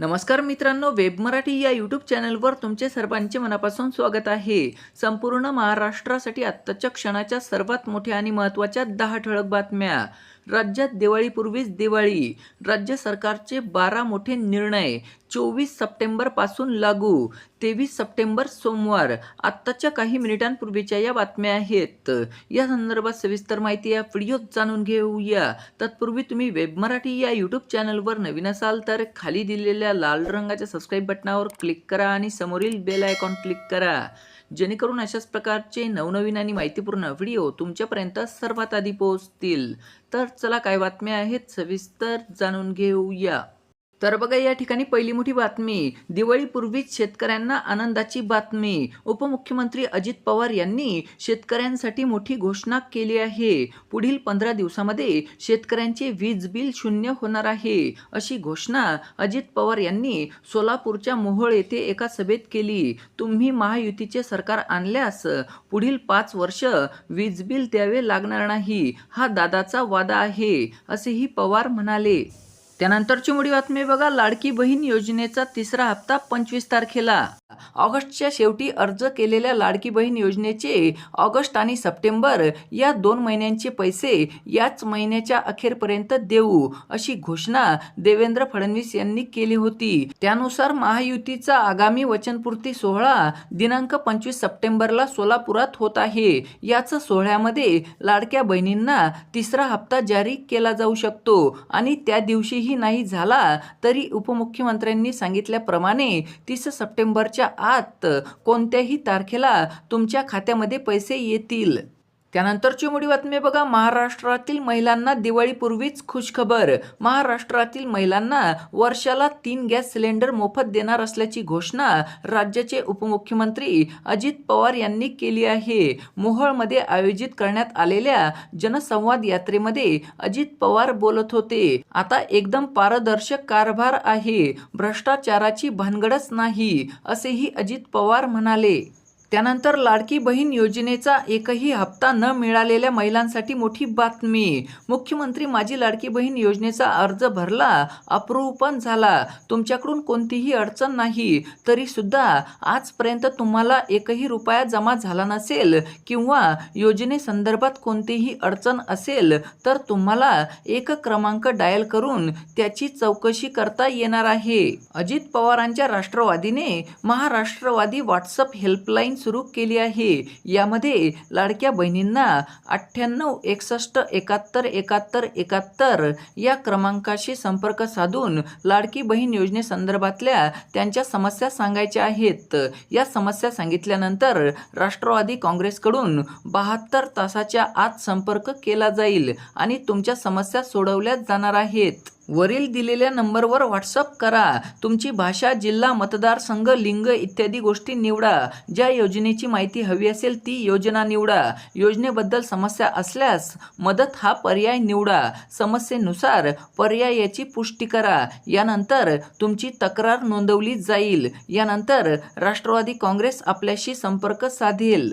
नमस्कार मित्रांनो, वेब मराठी या यूट्यूब चॅनलवर तुमचे सर्वांचे मनापासून स्वागत आहे. संपूर्ण महाराष्ट्रासाठी आत्ताच्या क्षणाच्या सर्वात मोठ्या आणि महत्त्वाच्या 10 ठळक बातम्या. राज्यात दिवाळीपूर्वीच दिवाळी. राज्य सरकारचे 12 मोठे निर्णय. 24 सप्टेंबरपासून लागू. 23 सप्टेंबर सोमवार. आत्ताच्या काही मिनिटांपूर्वीच्या या बातम्या आहेत. या संदर्भात सविस्तर माहिती या व्हिडिओत जाणून घेऊया. तत्पूर्वी तुम्ही वेब मराठी या यूट्यूब चॅनलवर नवीन असाल तर खाली दिलेल्या लाल रंगाच्या सबस्क्राईब बटनावर क्लिक करा आणि समोरील बेल आयकॉन क्लिक करा, जेणेकरून अशाच प्रकारचे नवनवीन आणि माहितीपूर्ण व्हिडिओ तुमच्यापर्यंत सर्वात आधी पोहोचतील. तर चला, काय बातम्या आहेत सविस्तर जाणून घेऊया. तर बघा, या ठिकाणी पहिली मोठी बातमी. दिवाळीपूर्वीच शेतकऱ्यांना आनंदाची बातमी. उपमुख्यमंत्री अजित पवार यांनी शेतकऱ्यांसाठी मोठी घोषणा केली आहे. पुढील 15 दिवसामध्ये शेतकऱ्यांचे वीज बिल शून्य होणार आहे, अशी घोषणा अजित पवार यांनी सोलापूरच्या मोहोळ येथे एका सभेत केली. तुम्ही महायुतीचे सरकार आणल्यास पुढील 5 वर्ष वीज बिल द्यावे लागणार नाही, हा दादाचा वादा आहे, असेही पवार म्हणाले. त्यानंतरची मोठी बातमी बघा. लाडकी बहीण योजनेचा तिसरा हप्ता 25 तारखेला. ऑगस्टच्या शेवटी अर्ज केलेल्या लाडकी बहीण योजनेचे ऑगस्ट आणि सप्टेंबर या 2 महिन्यांचे पैसे याच महिन्याच्या अखेरपर्यंत देऊ, अशी घोषणा देवेंद्र फडणवीस यांनी केली होती. त्यानुसार महायुतीचा आगामी वचनपूर्ती सोहळा दिनांक 25 सप्टेंबरला सोलापुरात होत आहे. याच सोहळ्यामध्ये लाडक्या बहिणींना तिसरा हप्ता जारी केला जाऊ शकतो आणि त्या दिवशीही नाही झाला तरी उपमुख्यमंत्र्यांनी सांगितल्याप्रमाणे 30 सप्टेंबरच्या आत कोणत्याही तारखेला तुमच्या खात्यामध्ये पैसे येतील. त्यानंतरची मोठी बातमी बघा. महाराष्ट्रातील महिलांना दिवाळीपूर्वीच खुशखबर. महाराष्ट्रातील महिलांना वर्षाला 3 गॅस सिलेंडर मोफत देणार असल्याची घोषणा राज्याचे उपमुख्यमंत्री अजित पवार यांनी केली आहे. मोहोळमध्ये आयोजित करण्यात आलेल्या जनसंवाद यात्रेमध्ये अजित पवार बोलत होते. आता एकदम पारदर्शक कारभार आहे, भ्रष्टाचाराची भानगडच नाही, असेही अजित पवार म्हणाले. त्यानंतर लाडकी बहीण योजनेचा एकही हप्ता न मिळालेल्या महिलांसाठी मोठी बातमी. मुख्यमंत्री माझी लाडकी बहीण योजनेचा अर्ज भरला, अप्रूव्ह पण झाला. तुमच्याकडून कोणतीही अडचण नाही तरी सुद्धा आजपर्यंत तुम्हाला एकही रुपया जमा झाला नसेल किंवा योजनेसंदर्भात कोणतीही अडचण असेल तर तुम्हाला 1 क्रमांक डायल करून त्याची चौकशी करता येणार आहे. अजित पवारांच्या राष्ट्रवादीने महाराष्ट्रवादी व्हॉट्सअप हेल्पलाईन सुरू केली आहे. यामध्ये लाडक्या बहिणींना 98 61 71 71 71 या क्रमांकाशी संपर्क साधून लाडकी बहीण योजनेसंदर्भातल्या त्यांच्या समस्या सांगायच्या आहेत. या समस्या सांगितल्यानंतर राष्ट्रवादी काँग्रेसकडून 72 तासाच्या आत संपर्क केला जाईल आणि तुमच्या समस्या सोडवल्या जाणार आहेत. वरील दिलेल्या नंबरवर व्हॉट्सअप करा. तुमची भाषा, जिल्हा, मतदारसंघ, लिंग इत्यादी गोष्टी निवडा. ज्या योजनेची माहिती हवी असेल ती योजना निवडा. योजनेबद्दल समस्या असल्यास मदत हा पर्याय निवडा. समस्येनुसार पर्यायाची पुष्टी करा. यानंतर तुमची तक्रार नोंदवली जाईल. यानंतर राष्ट्रवादी काँग्रेस आपल्याशी संपर्क साधेल.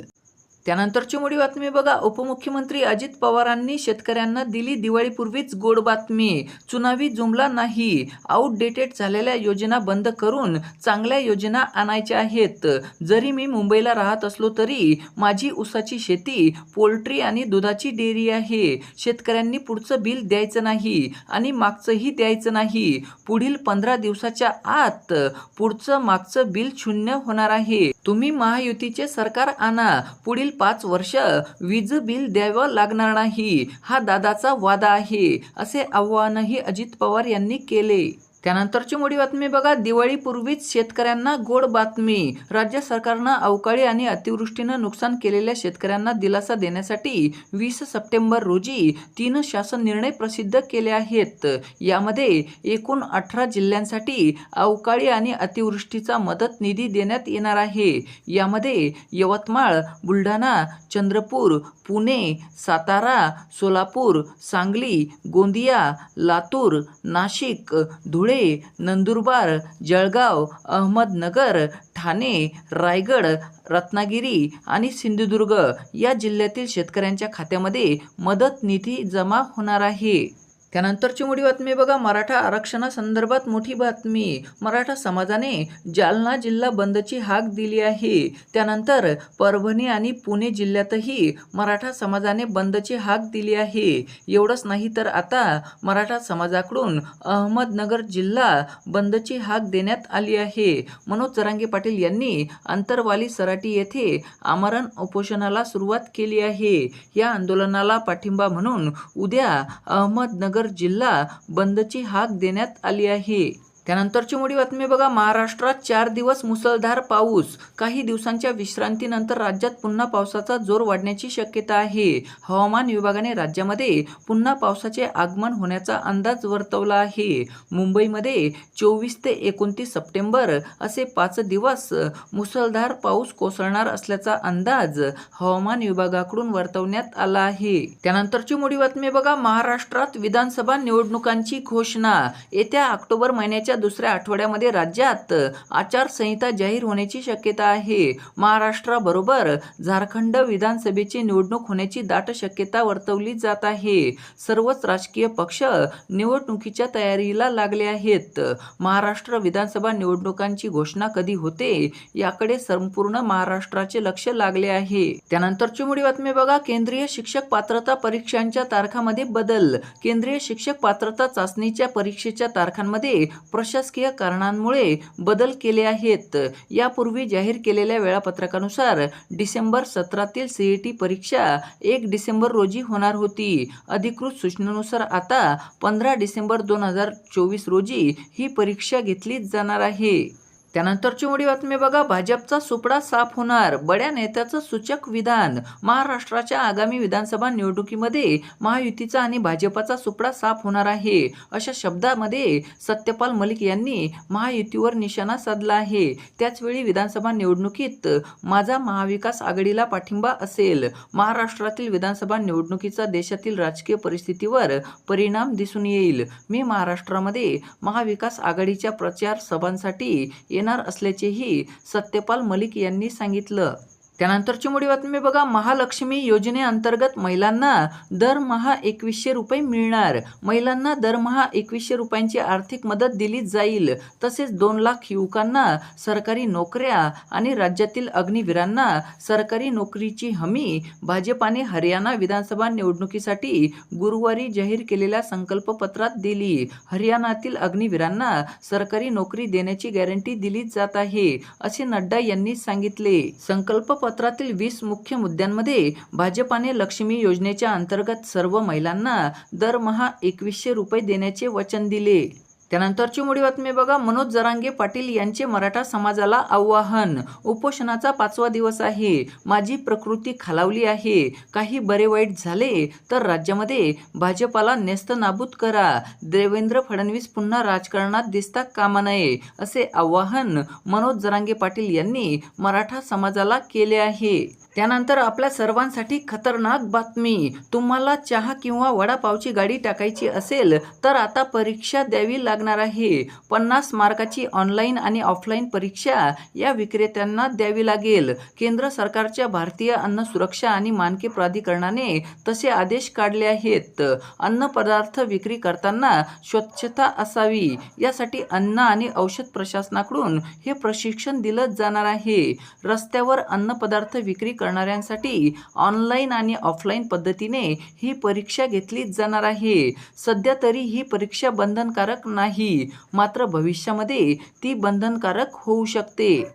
त्यानंतरची मोठी बातमी बघा. उपमुख्यमंत्री अजित पवारांनी शेतकऱ्यांना दिली दिवाळीपूर्वीच गोड बातमी. चुनावी जुमला नाही. आउटडेटेड झालेल्या योजना बंद करून चांगल्या योजना आणायच्या आहेत. जरी मी मुंबईला राहत असलो तरी माझी ऊसाची शेती, पोल्ट्री आणि दुधाची डेअरी आहे. शेतकऱ्यांनी पुढचं बिल द्यायचं नाही आणि मागचंही द्यायचं नाही. पुढील 15 दिवसाच्या आत पुढचं मागचं बिल शून्य होणार आहे. तुम्ही महायुतीचे सरकार आणा, पुढील 5 वर्ष वीज बिल द्यावं लागणार नाही, हा दादाचा वादा आहे, असे आवाहनही अजित पवार यांनी केले. त्यानंतरची मोठी बातमी बघा. दिवाळीपूर्वीच शेतकऱ्यांना गोड बातमी. राज्य सरकारनं अवकाळी आणि अतिवृष्टीनं नुकसान केलेल्या शेतकऱ्यांना दिलासा देण्यासाठी 20 सप्टेंबर रोजी 3 शासन निर्णय प्रसिद्ध केले आहेत. यामध्ये एकूण 18 जिल्ह्यांसाठी अवकाळी आणि अतिवृष्टीचा मदत निधी देण्यात येणार आहे. यामध्ये यवतमाळ, बुलढाणा, चंद्रपूर, पुणे, सातारा, सोलापूर, सांगली, गोंदिया, लातूर, नाशिक, धुळे, नंदुरबार, जळगाव, अहमदनगर, ठाणे, रायगड, रत्नागिरी आणि सिंधुदुर्ग या जिल्ह्यातील शेतकऱ्यांच्या खात्यामध्ये मदत निधी जमा होणार आहे. त्यानंतरची मोठी बातमी बघा, मराठा आरक्षणासंदर्भात मोठी बातमी. मराठा समाजाने जालना जिल्हा बंदची हाक दिली आहे. त्यानंतर परभणी आणि पुणे जिल्ह्यातही मराठा समाजाने बंदची हाक दिली आहे. एवढंच नाही तर आता मराठा समाजाकडून अहमदनगर जिल्हा बंदची हाक देण्यात आली आहे. मनोज जरांगे पाटील यांनी अंतरवाली सराटी येथे आमरण उपोषणाला सुरुवात केली आहे. या आंदोलनाला पाठिंबा म्हणून उद्या अहमदनगर जिल्हा बंदची हाक देण्यात आली आहे. त्यानंतरची मोठी बातमी बघा, महाराष्ट्रात 4 दिवस मुसळधार पाऊस. काही दिवसांच्या विश्रांतीनंतर राज्यात पुन्हा पावसाचा जोर वाढण्याची शक्यता आहे. हवामान विभागाने राज्यामध्ये पुन्हा पावसाचे आगमन होण्याचा अंदाज वर्तवला आहे. मुंबईमध्ये 24 ते 29 सप्टेंबर असे 5 दिवस मुसळधार पाऊस कोसळणार असल्याचा अंदाज हवामान विभागाकडून वर्तवण्यात आला आहे. त्यानंतरची मोठी बातमी बघा, महाराष्ट्रात विधानसभा निवडणुकांची घोषणा. येत्या ऑक्टोबर महिन्याच्या दुसऱ्या आठवड्यामध्ये राज्यात आचारसंहिता जाहीर होण्याची शक्यता आहे. महाराष्ट्राबरोबर झारखंड विधानसभेची निवडणूक होण्याची दाट शक्यता वर्तवली जात आहे. सर्वच राजकीय पक्ष निवडणुकीच्या तयारीला लागले आहेत. महाराष्ट्र विधानसभा निवडणुकांची घोषणा कधी होते याकडे संपूर्ण महाराष्ट्राचे लक्ष लागले आहे. त्यानंतरची मोठी बातमी बघा, केंद्रीय शिक्षक पात्रता परीक्षांच्या तारखांमध्ये बदल. केंद्रीय शिक्षक पात्रता चाचणीच्या परीक्षेच्या तारखांमध्ये प्रशासकीय कारणांमुळे बदल केले आहेत. यापूर्वी जाहीर केलेल्या वेळापत्रकानुसार डिसेंबर 17तील सीईटी परीक्षा 1 डिसेंबर रोजी होणार होती. अधिकृत सूचनेनुसार आता 15 डिसेंबर 2024 रोजी ही परीक्षा घेतली जाणार आहे. त्यानंतरची मोठी बातमी बघा, भाजपचा सुपडा साफ होणार. बड्या नेत्याचं सूचक विधान. महाराष्ट्राच्या आगामी विधानसभा निवडणुकीमध्ये महायुतीचा आणि भाजपचा सुपडा साफ होणार आहे, अशा शब्दामध्ये सत्यपाल मलिक यांनी महायुतीवर निशाणा साधला आहे. त्याचवेळी विधानसभा निवडणुकीत माझा महाविकास आघाडीला पाठिंबा असेल. महाराष्ट्रातील विधानसभा निवडणुकीचा देशातील राजकीय परिस्थितीवर परिणाम दिसून येईल. मी महाराष्ट्रामध्ये महाविकास आघाडीच्या प्रचार सभांसाठी येणार असल्याचेही सत्यपाल मलिक यांनी सांगितलं. त्यानंतरची मोठी बातमी बघा, महालक्ष्मी योजनेअंतर्गत महिलांना दरमहा 2100 रुपये मिळणार. महिलांना दरमहा 2100 रुपयांची आर्थिक मदत दिली जाईल. तसेच 2 लाख युवकांना सरकारी नोकऱ्या आणि राज्यातील अग्निवीरांना सरकारी नोकरीची हमी भाजपाने हरियाणा विधानसभा निवडणुकीसाठी गुरुवारी जाहीर केलेल्या संकल्पपत्रात दिली. हरियाणातील अग्निवीरांना सरकारी नोकरी देण्याची गॅरंटी दिली जात आहे, असे नड्डा यांनी सांगितले. संकल्पपत्रातील 20 मुख्य मुद्द्यांमध्ये भाजपाने लक्ष्मी योजनेच्या अंतर्गत सर्व महिलांना दरमहा 2100 रुपये देण्याचे वचन दिले. त्यानंतरची मोठी बातमी बघा, मनोज जरांगे पाटील यांचे मराठा समाजाला आवाहन. उपोषणाचा 5वा दिवस आहे. माझी प्रकृती खालावली आहे. काही बरे वाईट झाले तर राज्यामध्ये भाजपाला नेस्तनाबूत करा. देवेंद्र फडणवीस पुन्हा राजकारणात दिसता कामा नये, असे आवाहन मनोज जरांगे पाटील यांनी मराठा समाजाला केले आहे. त्यानंतर आपल्या सर्वांसाठी खतरनाक बातमी. तुम्हाला चहा किंवा वडापावची गाडी टाकायची असेल तर आता परीक्षा द्यावी लागणार आहे. 50 मार्काची ऑनलाईन आणि ऑफलाईन परीक्षा या विक्रेत्यांना द्यावी लागेल. केंद्र सरकारच्या भारतीय अन्न सुरक्षा आणि मानके प्राधिकरणाने तसे आदेश काढले आहेत. अन्न पदार्थ विक्री करताना स्वच्छता असावी, यासाठी अन्न आणि औषध प्रशासनाकडून हे प्रशिक्षण दिलं जाणार आहे. रस्त्यावर अन्न पदार्थ विक्री करणाऱ्यांसाठी ऑनलाईन आणि ऑफलाईन पद्धतीने ही परीक्षा घेतली जाणार आहे. सध्या तरी ही परीक्षा बंधनकारक नाही, मात्र भविष्यामध्ये ती बंधनकारक होऊ शकते.